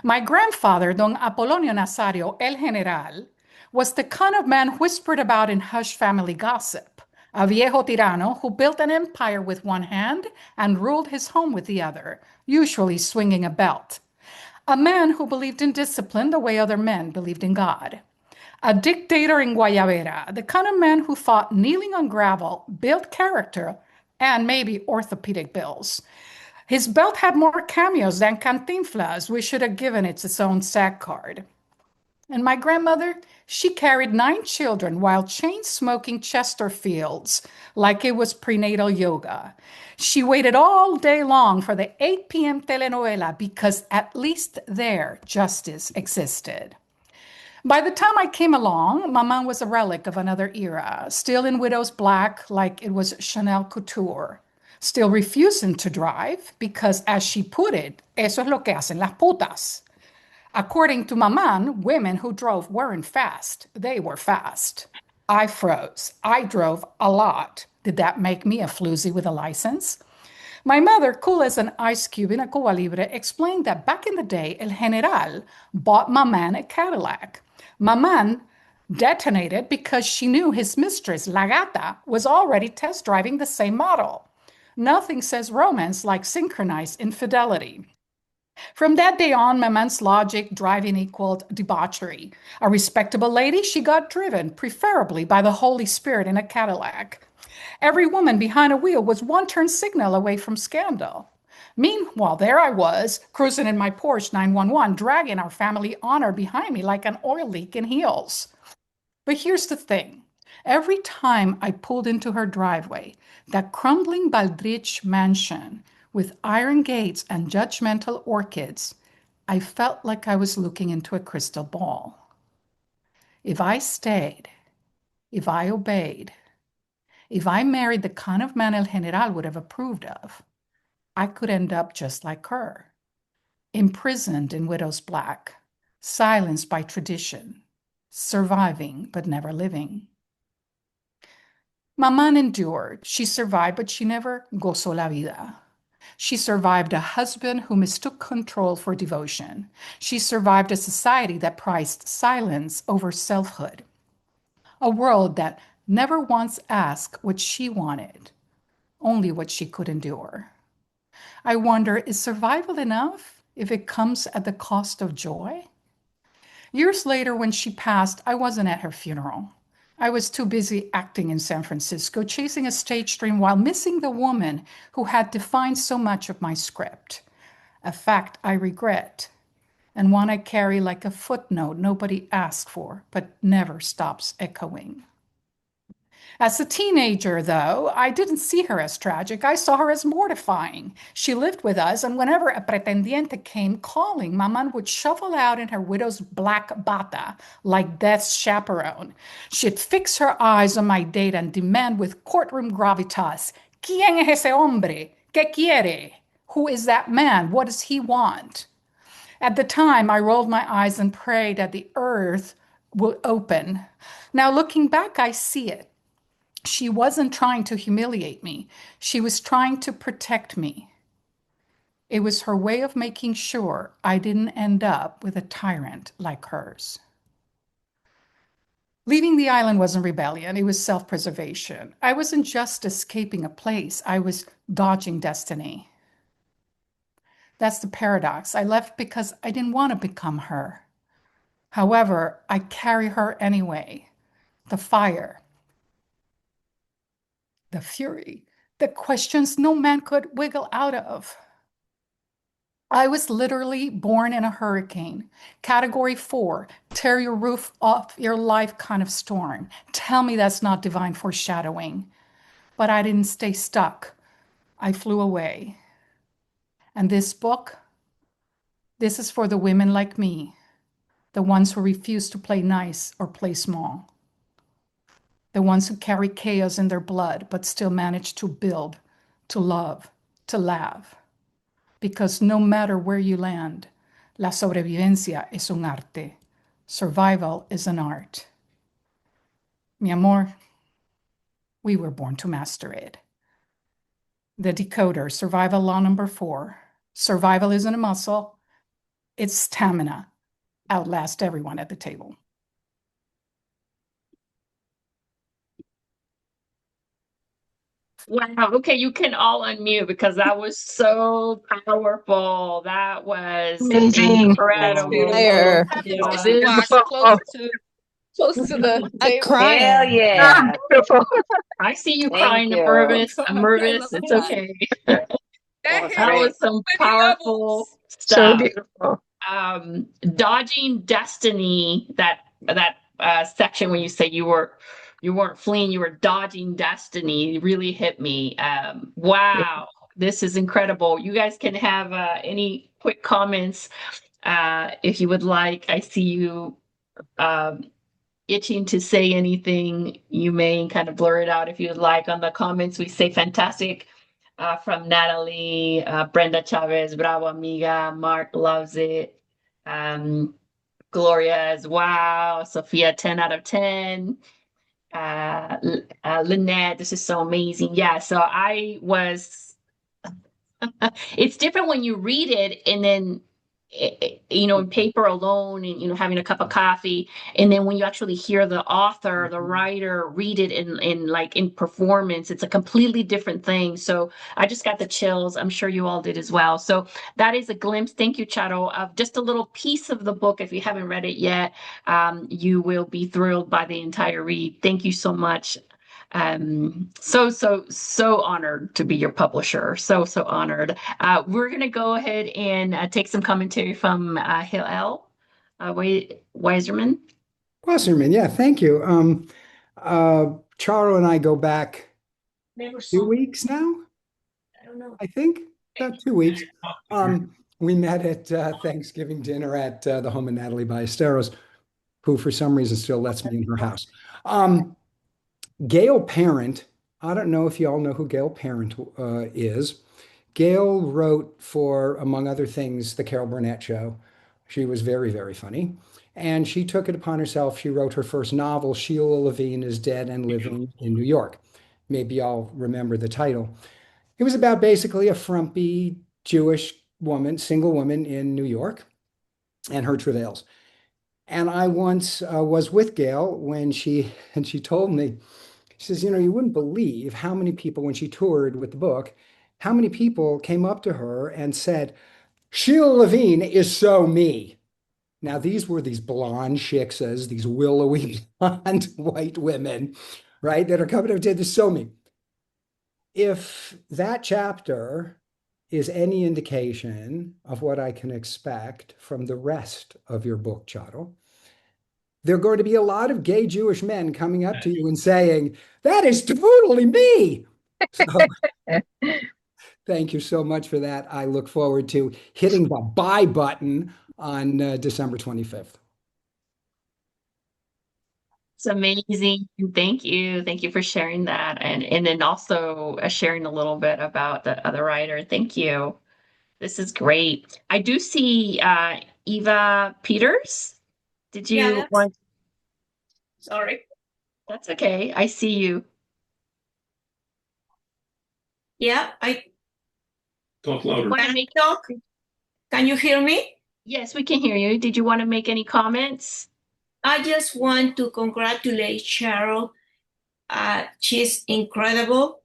My grandfather, Don Apolonio Nazario, El General, was the kind of man whispered about in hushed family gossip, a viejo tirano who built an empire with one hand and ruled his home with the other, usually swinging a belt. A man who believed in discipline the way other men believed in God. A dictator in Guayabera, the kind of man who thought kneeling on gravel built character and maybe orthopedic bills. His belt had more cameos than Cantinflas. We should have given it its own SAG card. And my grandmother, she carried 9 children while chain smoking Chesterfields like it was prenatal yoga. She waited all day long for the 8 p.m. telenovela because at least there justice existed. By the time I came along, Maman was a relic of another era, still in widow's black like it was Chanel couture, still refusing to drive because, as she put it, eso es lo que hacen las putas. According to Maman, women who drove weren't fast, they were fast. I froze. I drove a lot. Did that make me a floozy with a license? My mother, cool as an ice cube in a Cuba Libre, explained that back in the day, El General bought Maman a Cadillac. Maman detonated because she knew his mistress, La Gata, was already test driving the same model. Nothing says romance like synchronized infidelity. From that day on, Maman's logic driving equaled debauchery. A respectable lady, she got driven, preferably by the Holy Spirit in a Cadillac. Every woman behind a wheel was one turn signal away from scandal. Meanwhile, there I was, cruising in my Porsche 911, dragging our family honor behind me like an oil leak in heels. But here's the thing. Every time I pulled into her driveway, that crumbling Baldrich mansion with iron gates and judgmental orchids, I felt like I was looking into a crystal ball. If I stayed, if I obeyed, if I married the kind of man El General would have approved of, I could end up just like her, imprisoned in widow's black, silenced by tradition, surviving but never living. Maman endured. She survived, but she never gozó la vida. She survived a husband who mistook control for devotion. She survived a society that prized silence over selfhood. A world that never once asked what she wanted, only what she could endure. I wonder, is survival enough if it comes at the cost of joy? Years later, when she passed, I wasn't at her funeral. I was too busy acting in San Francisco, chasing a stage dream while missing the woman who had defined so much of my script. A fact I regret, and one I carry like a footnote nobody asked for, but never stops echoing. As a teenager, though, I didn't see her as tragic. I saw her as mortifying. She lived with us, and whenever a pretendiente came calling, Maman would shuffle out in her widow's black bata like death's chaperone. She'd fix her eyes on my date and demand with courtroom gravitas, ¿Quién es ese hombre? ¿Qué quiere? Who is that man? What does he want? At the time, I rolled my eyes and prayed that the earth would open. Now, looking back, I see it. She wasn't trying to humiliate me. She was trying to protect me. It was her way of making sure I didn't end up with a tyrant like hers. Leaving the island wasn't rebellion. It was self-preservation. I wasn't just escaping a place. I was dodging destiny. That's the paradox. I left because I didn't want to become her. However, I carry her anyway. the fire, the fury, the questions no man could wiggle out of. I was literally born in a hurricane. Category 4, tear your roof off your life kind of storm. Tell me that's not divine foreshadowing. But I didn't stay stuck. I flew away. And this book, this is for the women like me, the ones who refuse to play nice or play small, the ones who carry chaos in their blood but still manage to build, to love, to laugh. Because no matter where you land, la sobrevivencia es un arte. Survival is an art. Mi amor, we were born to master it. The decoder, survival law number 4. Survival isn't a muscle, it's stamina. Outlast everyone at the table. Wow. Okay, you can all unmute because that was so powerful. That was Amazing. incredible. Fire. Yeah. Close to the I table. cried. Hell yeah. I see you Thank crying, you. Mervis. I Mervis, love it's that. okay. That was hit That great. was some many powerful levels. So stuff. beautiful. Dodging destiny, that section when you say you weren't fleeing, you were dodging destiny, really hit me. Wow, this is incredible. You guys can have any quick comments if you would like. I see you itching to say anything. You may kind of blur it out if you would like. On the comments, we say fantastic from Natalie, Brenda Chavez, bravo amiga, Mark loves it. Gloria as wow, Sophia 10 out of 10. Lynette, this is so amazing. Yeah, so I was it's different when you read it and then in paper alone and having a cup of coffee, and then when you actually hear the author, the writer read it in performance, it's a completely different thing. So I just got the chills. I'm sure you all did as well. So that is a glimpse, thank you, Charo, of just a little piece of the book. If you haven't read it yet, you will be thrilled by the entire read. Thank you so much. So honored to be your publisher. So honored. We're gonna go ahead and take some commentary from Hillel Weiserman. Wasserman, yeah, thank you. Charo and I go back 2 weeks now, I think, about 2 weeks. We met at Thanksgiving dinner at the home of Natalie Ballesteros, who for some reason still lets me in her house. Gail Parent, I don't know if you all know who Gail Parent is. Gail wrote for, among other things, The Carol Burnett Show. She was very, very funny. And she took it upon herself. She wrote her first novel, Sheila Levine is Dead and Living in New York. Maybe y'all remember the title. It was about basically a frumpy Jewish woman, single woman in New York, and her travails. And I once was with Gail when she told me, she says, you wouldn't believe how many people, when she toured with the book, how many people came up to her and said, Sheila Levine is so me. Now, these were these blonde shiksas, these willowy blonde white women, right, that are coming up to this so me. If that chapter is any indication of what I can expect from the rest of your book, Charo, there are going to be a lot of gay Jewish men coming up to you and saying, that is totally me. So, thank you so much for that. I look forward to hitting the buy button on December 25th. It's amazing. Thank you. Thank you for sharing that. And then also sharing a little bit about the other writer. Thank you. This is great. I do see Eva Peters. Did you want? Sorry. That's okay. I see you. Yeah, I Talk louder. Can I talk? Can you hear me? Yes, we can hear you. Did you want to make any comments? I just want to congratulate Cheryl. She's incredible.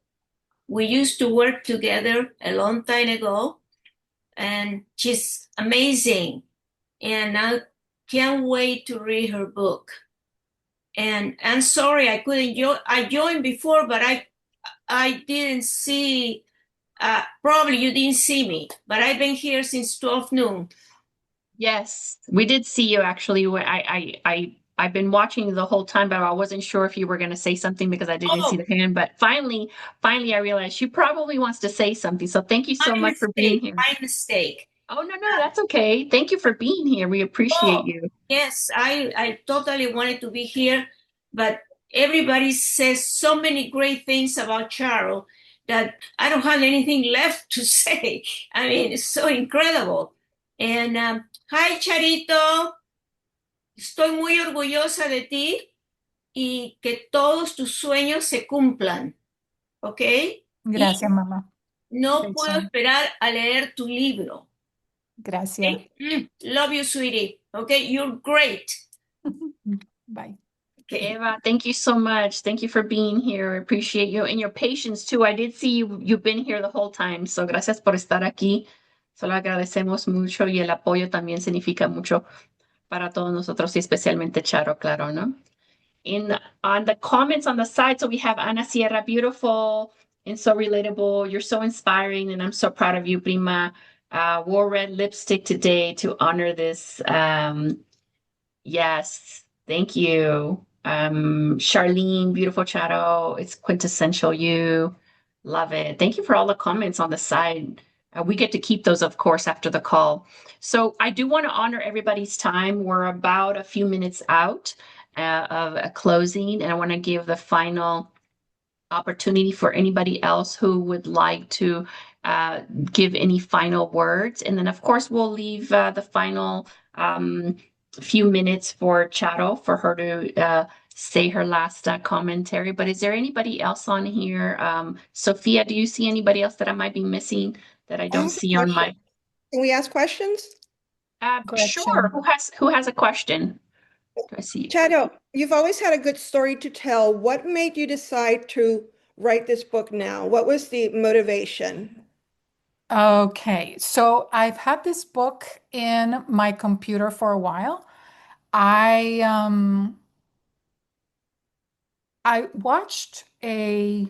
We used to work together a long time ago, and she's amazing. And I can't wait to read her book. And I'm sorry I couldn't join. I joined before, but I didn't see. Probably you didn't see me, but I've been here since 12 noon. Yes, we did see you actually. I've been watching you the whole time, but I wasn't sure if you were going to say something because I didn't see Oh, the hand. But finally, I realized she probably wants to say something. So thank you so my much for being mistake. here. My mistake. Oh, no, that's okay. Thank you for being here. We appreciate Oh, you. yes, I totally wanted to be here, but everybody says so many great things about Charo that I don't have anything left to say. I mean, it's so incredible. And hi, Charito. Estoy muy orgullosa de ti y que todos tus sueños se cumplan, ¿ok? Gracias, Y mamá. no puedo Beso. esperar a leer tu libro. Gracias. Love you, sweetie. Okay, you're great. Bye. Okay. Eva, thank you so much. Thank you for being here. I appreciate you and your patience too. I did see you've been here the whole time. So gracias por estar aquí. Solo agradecemos mucho y el apoyo también significa mucho para todos nosotros y especialmente Charo, claro, ¿no? On the comments on the side, so we have Ana Sierra, beautiful and so relatable. You're so inspiring, and I'm so proud of you, Prima. Wore red lipstick today to honor this. Yes, thank you. Charlene, beautiful Charo. It's quintessential you. Love it. Thank you for all the comments on the side. We get to keep those, of course, after the call. So I do want to honor everybody's time. We're about a few minutes out of a closing, and I want to give the final opportunity for anybody else who would like to give any final words. And then, of course, we'll leave the final few minutes for Charo for her to say her last commentary. But is there anybody else on here? Sophia, do you see anybody else that I might be missing that I I don't have a see on question. my? Can we ask questions? Sure. Who has a question? Do I see? Chado, you've always had a good story to tell. What made you decide to write this book now? What was the motivation? Okay, so I've had this book in my computer for a while. I watched a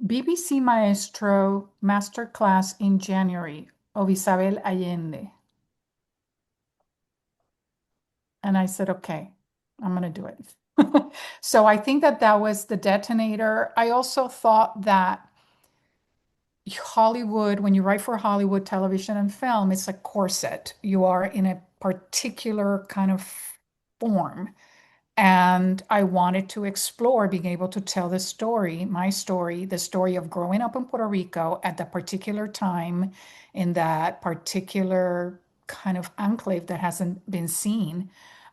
BBC Maestro masterclass in January of Isabel Allende. And I said, okay, I'm going to do it. So I think that that was the detonator. I also thought that Hollywood, when you write for Hollywood television and film, it's a corset. You are in a particular kind of form. And I wanted to explore being able to tell the story, my story, the story of growing up in Puerto Rico at that particular time, in that particular kind of enclave that hasn't been seen,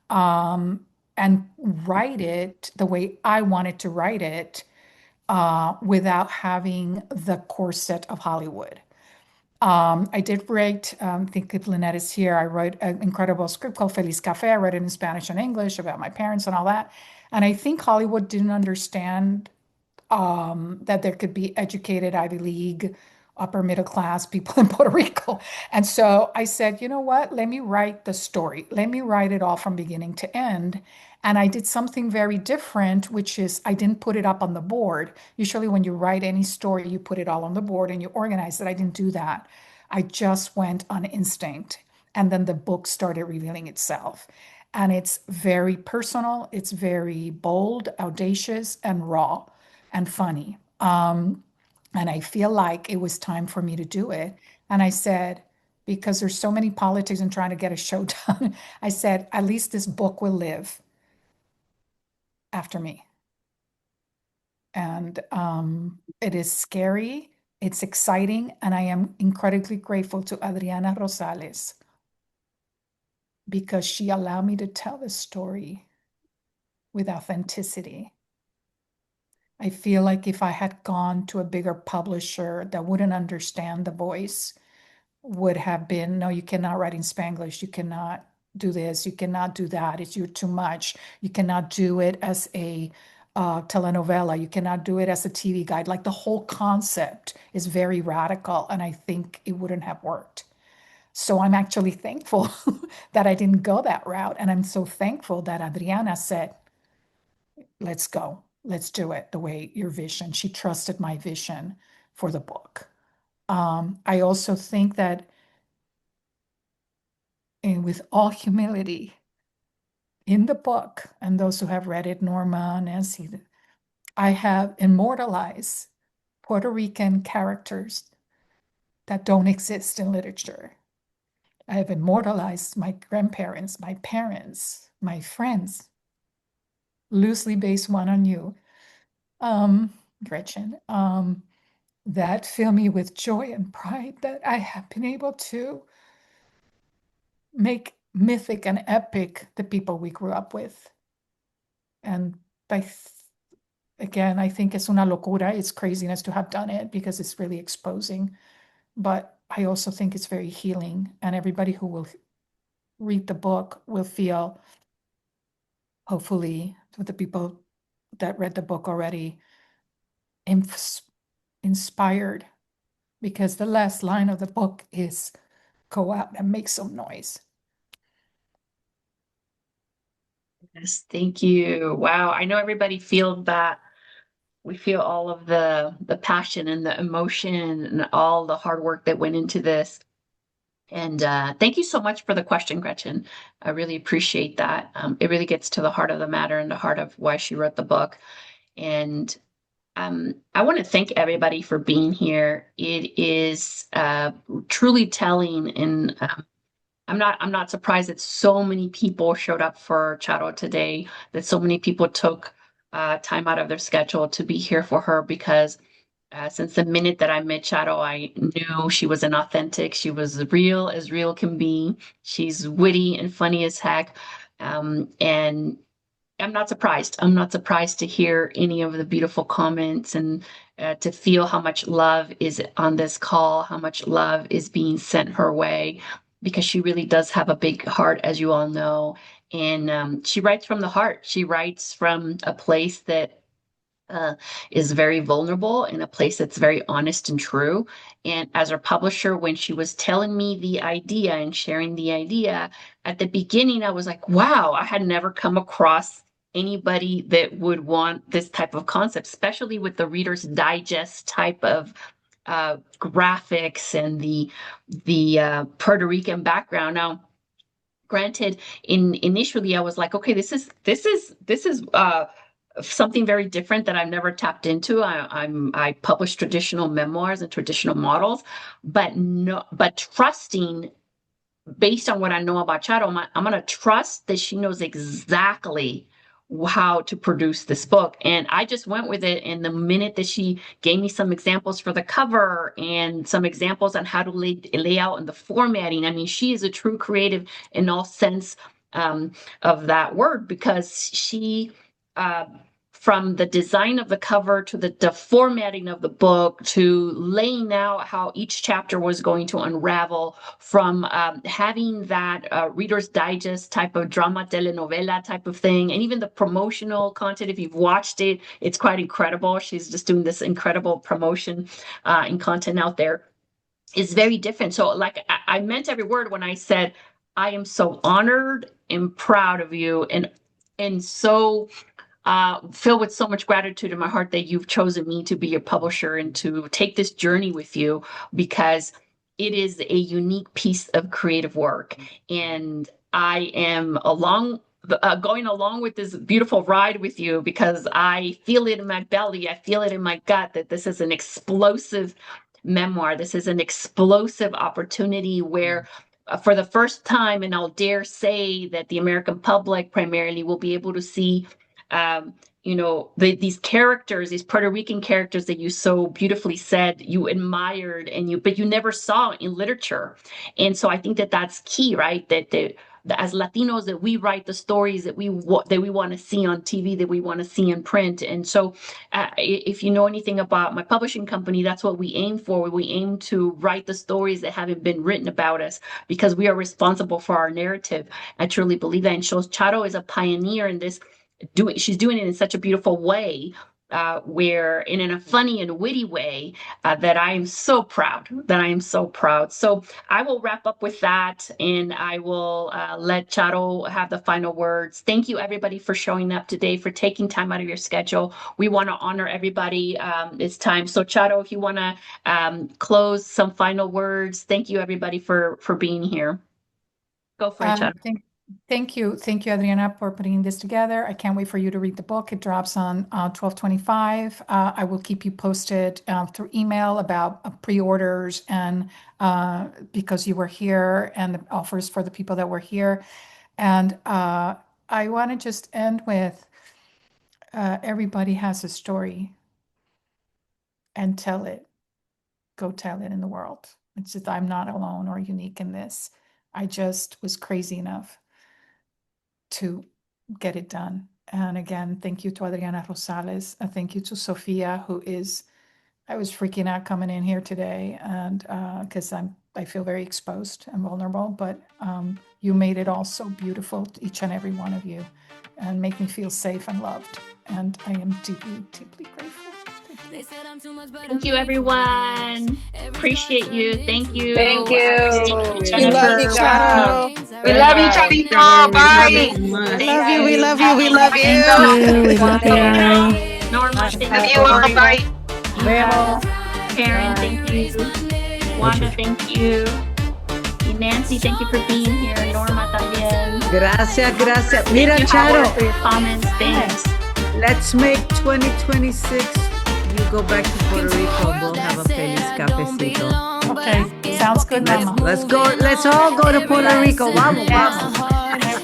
and write it the way I wanted to write it, without having the corset of Hollywood. I did write, I think if Lynette is here, I wrote an incredible script called Feliz Café. I read it in Spanish and English about my parents and all that. And I think Hollywood didn't understand that there could be educated Ivy League, upper middle class people in Puerto Rico. And so I said, you know what? Let me write the story. Let me write it all from beginning to end. And I did something very different, which is I didn't put it up on the board. Usually, when you write any story, you put it all on the board and you organize it. I didn't do that. I just went on instinct. And then the book started revealing itself. And it's very personal, it's very bold, audacious, and raw and funny. And I feel like it was time for me to do it. And I said, because there's so many politics and trying to get a show done, I said, at least this book will live after me. And it is scary, it's exciting, and I am incredibly grateful to Adriana Rosales because she allowed me to tell the story with authenticity. I feel like if I had gone to a bigger publisher that wouldn't understand the voice, would have been, no, you cannot write in Spanglish, you cannot do this, you cannot do that, it's you too much, you cannot do it as a telenovela, you cannot do it as a TV guide. Like the whole concept is very radical, and I think it wouldn't have worked. So I'm actually thankful that I didn't go that route, and I'm so thankful that Adriana said, let's go. Let's do it the way your vision. She trusted my vision for the book. I also think that, and with all humility, in the book, and those who have read it, Norma, Nancy, I have immortalized Puerto Rican characters that don't exist in literature. I have immortalized my grandparents, my parents, my friends, loosely based one on you, Gretchen, that fill me with joy and pride that I have been able to make mythic and epic the people we grew up with. And again, I think it's una locura, it's craziness to have done it because it's really exposing. But I also think it's very healing, and everybody who will read the book will feel, hopefully, with the people that read the book already, inspired, because the last line of the book is go out and make some noise. Yes, thank you. Wow, I know everybody feels that. We feel all of the passion and the emotion and all the hard work that went into this. And thank you so much for the question, Gretchen. I really appreciate that. It really gets to the heart of the matter and the heart of why she wrote the book. And I want to thank everybody for being here. It is truly telling, and I'm not surprised that so many people showed up for Charo today, that so many people took time out of their schedule to be here for her, because since the minute that I met Charo, I knew she was an authentic. She was as real can be. She's witty and funny as heck. And I'm not surprised. I'm not surprised to hear any of the beautiful comments, and to feel how much love is on this call, how much love is being sent her way, because she really does have a big heart, as you all know. And she writes from the heart. She writes from a place that is very vulnerable, in a place that's very honest and true. And as her publisher, when she was telling me the idea and sharing the idea, at the beginning, I was like, wow, I had never come across anybody that would want this type of concept, especially with the Reader's Digest type of graphics and the Puerto Rican background. Now, granted, initially I was like, okay, this is something very different that I've never tapped into. I publish traditional memoirs and traditional models, but trusting, based on what I know about Charo, I'm going to trust that she knows exactly how to produce this book. And I just went with it. And the minute that she gave me some examples for the cover and some examples on how to lay out and the formatting, I mean, she is a true creative in all sense of that word, because she from the design of the cover to the formatting of the book to laying out how each chapter was going to unravel, from having that Reader's Digest type of drama telenovela type of thing, and even the promotional content. If you've watched it, it's quite incredible. She's just doing this incredible promotion and content out there. Is very different. So like I meant every word when I said, I am so honored and proud of you, and so filled with so much gratitude in my heart that you've chosen me to be your publisher and to take this journey with you, because it is a unique piece of creative work. And I am going along with this beautiful ride with you, because I feel it in my belly. I feel it in my gut that this is an explosive memoir. This is an explosive opportunity where for the first time, and I'll dare say that the American public primarily will be able to see these characters, these Puerto Rican characters that you so beautifully said you admired, but you never saw in literature. And so I think that that's key, right? That as Latinos, that we write the stories that we want to see on TV, that we want to see in print. And so if you know anything about my publishing company, that's what we aim for. We aim to write the stories that haven't been written about us, because we are responsible for our narrative. I truly believe that. And Charo is a pioneer in this. She's doing it in such a beautiful way, we're in a funny and witty way that I am so proud. So I will wrap up with that, and I will let Charo have the final words. Thank you, everybody, for showing up today, for taking time out of your schedule. We want to honor everybody. It's time. So Charo, if you want to close some final words. Thank you, everybody, for being here. Go for it, Charo. Thank you, Adriana, for putting this together. I can't wait for you to read the book. It drops on 12/25. I will keep you posted through email about pre-orders and because you were here, and the offers for the people that were here. And I want to just end with everybody has a story, and tell it. Go tell it in the world. It's just, I'm not alone or unique in this. I just was crazy enough to get it done. And again, thank you to Adriana Rosales. Thank you to Sophia, I was freaking out coming in here today, and because I feel very exposed and vulnerable, but you made it all so beautiful, each and every one of you, and make me feel safe and loved. And I am deeply, deeply grateful. Thank you, everyone. Appreciate you. Thank you. Thank you. We love you, Charo. We love you, Charito. Bye. We love you. We love you. We love you. Norma, thank Love you all. Bye. Karen, thank you. Wanda, thank you. And Nancy, thank you for being here. Norma también. Gracias. Mira, Thank you, Charo, Howard, for your comments. Thanks. let's make 2026. You go back to Puerto Rico. We'll have a feliz cafecito. Okay, sounds good, Mama. Let's go. Let's all go to Puerto Rico. Vamos.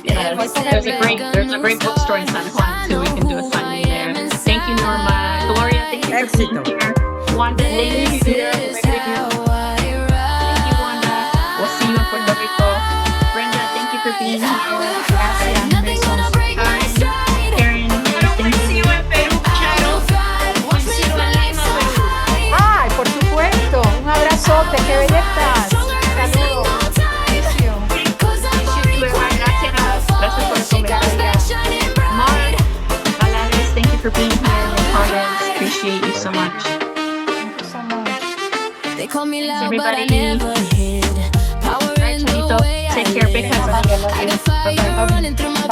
Yes, there's a great bookstore in San Juan too. We can do a signing there. Thank you, Norma. Gloria, thank you for being here. Wanda, thank you. Thank you, Wanda. We'll see you in Puerto Rico. Brenda, thank you for being here. Gracias. Karen, thank you. Ay, por supuesto. Un abrazote. Qué bella estás. Saludos. Gracias por el comentario. Mark, Valares, thank you for being here in the comments. Appreciate you so much. Thank you so much. They call me loud, but I Everybody. never hid. Power in the Chanito, way I take care. Big live. hugs. I love I you. got fire Bye-bye. running through my